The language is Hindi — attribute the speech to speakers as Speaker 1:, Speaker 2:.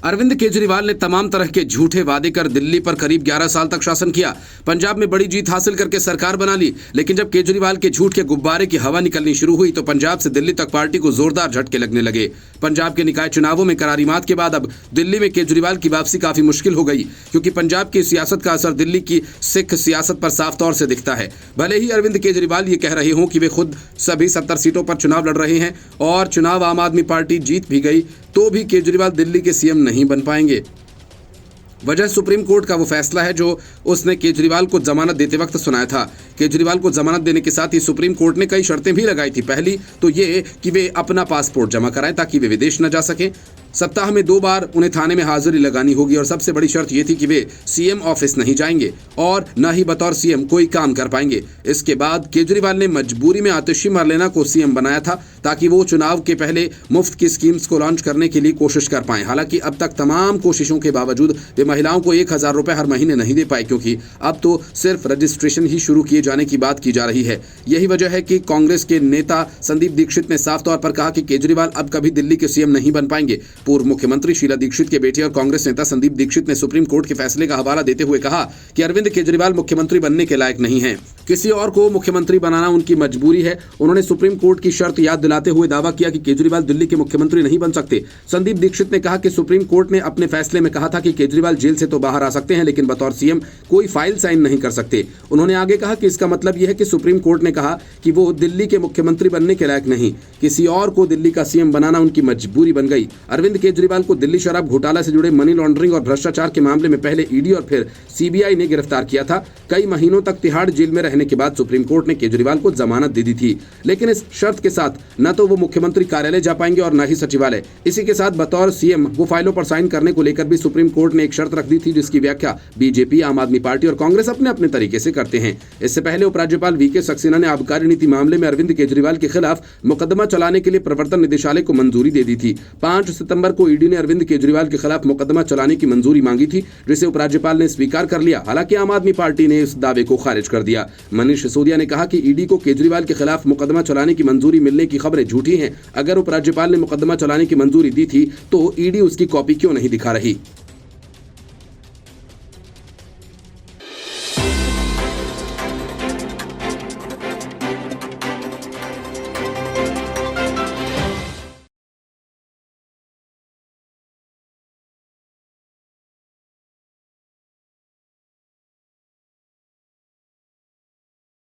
Speaker 1: अरविंद केजरीवाल ने तमाम तरह के झूठे वादे कर दिल्ली पर करीब 11 साल तक शासन किया। पंजाब में बड़ी जीत हासिल करके सरकार बना ली, लेकिन जब केजरीवाल के झूठ के गुब्बारे की हवा निकलनी शुरू हुई तो पंजाब से दिल्ली तक पार्टी को जोरदार झटके लगने लगे। पंजाब के निकाय चुनावों में करारी मात के बाद अब दिल्ली में केजरीवाल की वापसी काफी मुश्किल हो गई, क्योंकि पंजाब की सियासत का असर दिल्ली की सिख सियासत पर साफ तौर से दिखता है। भले ही अरविंद केजरीवाल ये कह रहे हों कि वे खुद सभी 70 सीटों पर चुनाव लड़ रहे हैं और चुनाव आम आदमी पार्टी जीत भी गई, तो भी केजरीवाल दिल्ली के सीएम नहीं बन पाएंगे। वजह सुप्रीम कोर्ट का वो फैसला है जो उसने केजरीवाल को जमानत देते वक्त सुनाया था। केजरीवाल को जमानत देने के साथ ही सुप्रीम कोर्ट ने कई शर्तें भी लगाई थी। पहली तो ये कि वे अपना पासपोर्ट जमा कराएं ताकि वे विदेश न जा सकें। सप्ताह में 2 बार उन्हें थाने में हाजिरी लगानी होगी और सबसे बड़ी शर्त ये थी कि वे सीएम ऑफिस नहीं जाएंगे और न ही बतौर सीएम कोई काम कर पाएंगे। इसके बाद केजरीवाल ने मजबूरी में आतिशी मरलेना को सीएम बनाया था ताकि वो चुनाव के पहले मुफ्त की स्कीम्स को लॉन्च करने के लिए कोशिश कर पाएं। हालांकि अब तक तमाम कोशिशों के बावजूद वे महिलाओं को 1000 रुपए हर महीने नहीं दे पाए, क्योंकि अब तो सिर्फ रजिस्ट्रेशन ही शुरू किए जाने की बात की जा रही है। यही वजह है कि कांग्रेस के नेता संदीप दीक्षित ने साफ तौर पर कहा कि केजरीवाल अब कभी दिल्ली के सीएम नहीं बन पाएंगे। पूर्व मुख्यमंत्री शीला दीक्षित के बेटे और कांग्रेस नेता संदीप दीक्षित ने सुप्रीम कोर्ट के फैसले का हवाला देते हुए कहा कि अरविंद केजरीवाल मुख्यमंत्री बनने के लायक नहीं हैं। किसी और को मुख्यमंत्री बनाना उनकी मजबूरी है। उन्होंने सुप्रीम कोर्ट की शर्त याद दिलाते हुए दावा किया कि केजरीवाल दिल्ली के मुख्यमंत्री नहीं बन सकते। संदीप दीक्षित ने कहा कि सुप्रीम कोर्ट ने अपने फैसले में कहा था कि केजरीवाल जेल से तो बाहर आ सकते हैं, लेकिन बतौर सीएम कोई फाइल साइन नहीं कर सकते। उन्होंने आगे कहा कि इसका मतलब यह है कि सुप्रीम कोर्ट ने कहा कि वो दिल्ली के मुख्यमंत्री बनने के लायक नहीं, किसी और को दिल्ली का सीएम बनाना उनकी मजबूरी बन गई। अरविंद केजरीवाल को दिल्ली शराब घोटाला से जुड़े मनी लॉन्ड्रिंग और भ्रष्टाचार के मामले में पहले ईडी और फिर सीबीआई ने गिरफ्तार किया था। कई महीनों तक तिहाड़ जेल में रहने के बाद सुप्रीम कोर्ट ने केजरीवाल को जमानत दे दी थी, लेकिन इस शर्त के साथ न तो वो मुख्यमंत्री कार्यालय जा पाएंगे और न ही सचिवालय। इसी के साथ बतौर सीएम वो फाइलों पर साइन करने को लेकर भी सुप्रीम कोर्ट ने एक शर्त रख दी थी, जिसकी व्याख्या बीजेपी, आम आदमी पार्टी और कांग्रेस अपने अपने तरीके से करते हैं। इससे पहले उपराज्यपाल वीके सक्सेना ने आबकारी नीति मामले में अरविंद केजरीवाल के खिलाफ मुकदमा चलाने के लिए प्रवर्तन निदेशालय को मंजूरी दे दी थी। 5 सितंबर को ईडी ने अरविंद केजरीवाल के खिलाफ मुकदमा चलाने की मंजूरी मांगी थी, जिसे उपराज्यपाल ने स्वीकार कर लिया। हालांकि आम आदमी पार्टी ने इस दावे को खारिज कर दिया। मनीष सिसोदिया ने कहा कि ईडी को केजरीवाल के खिलाफ मुकदमा चलाने की मंजूरी मिलने की खबरें झूठी हैं। अगर उपराज्यपाल ने मुकदमा चलाने की मंजूरी दी थी तो ईडी उसकी कॉपी क्यों नहीं दिखा रही।